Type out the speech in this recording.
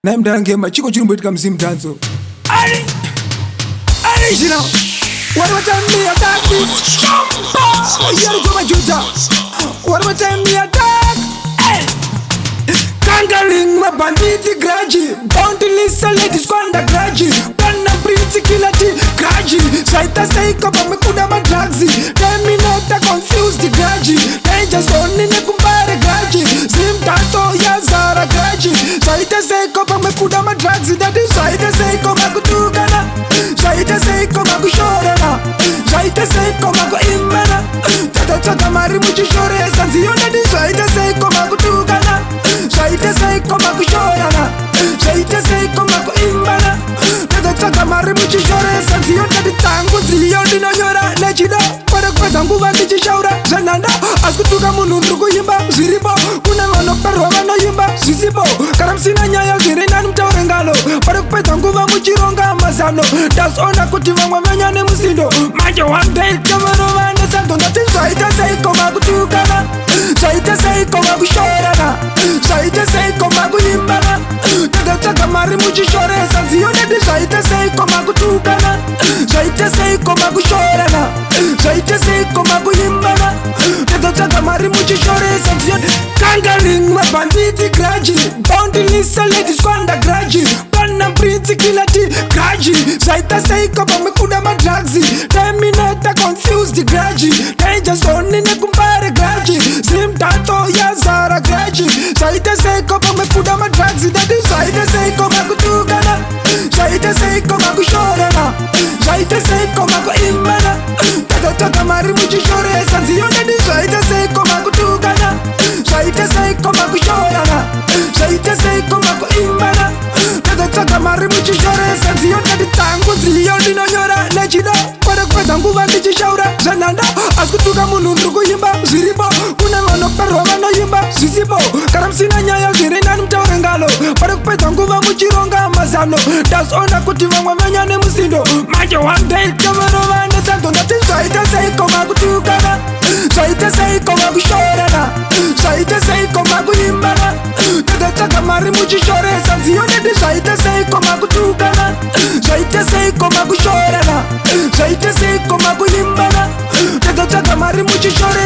naye mdangema chiko chiri mboitika mzimu tanzo ali shina what time me attack this yari kwa majuta what time me attack Tangaling my banditi graji Bounty lisa ladies kwanda graji Bana prince kilati graji Saita seiko pa mekuda madragzi Terminator confused the graji Danger zone nine kumbare graji Sim tato ya zara graji Saita seiko pa mekuda madragzi Daddy saita seiko makutukana Saita seiko makushorana Saita seiko makuimana Tata tata mari muchishore Sanziyo daddy saita seiko makutukana Saita seiko makushorana Saita seiko makuimana Tata tata mari muchishore Sanziyo daddy tangu ziyo dino shora Nechida Para kwa tangu vandi chishaura Sananda Askutuka munu nrugu yimba Ziribo Kuna mano perwa mano yimba Sisibo Karamsina nyaya zirina mtaure ngalo Para kwa tangu va muchironga mazano Das ona kutiva mwamenyane musindo Manje one day Kamaro vane santo Nati saita seiko makutukana Saita seiko makushorana Saita seiko makuimbana Tata tata mari muchishore Sanziyo nedi saita seiko makutukana Saita seiko makushorana Saita seiko makuimbana Tata tata mari muchishore Sanziyo Tangaling mabanditi graji Bounty lisa ladies kwanda graji Bana prince kilati graji Saita seiko pa mekuda madragzi Terminator confused graji Danger zone nine kumbare graji Sim tato ya zara graji Saita seiko pa mekuda madragzi Daddy saita seiko makutukana Saita seiko makushorana Saita seiko makuimana Tata tata mari muchishore Sanziyo daddy saita seiko makutukana Saita seiko makushorana Saita seiko makuimana Tata tata mari muchishore Sanziyo daddy tangu ziyo dino shora Nechida Para kwa tangu vandi chishaura Sananda Askutuka munu nrugu yimba Ziribo Kuna mano perwa mano yimba Sisibo Karamsina nyaya zirina mtaure ngalo Para kwa tangu va muchironga mazano Das ona kutiva mwamenyane musindo Manje one day Kamaro vane santo Nati saita seiko makutukana Saita seiko makushorana Saita seiko makuimbana Tata tata mari muchishore Sanziyo nedi saita seiko makutukana Saita seiko makushorana Saita seiko makuimbana Tata tata mari muchishore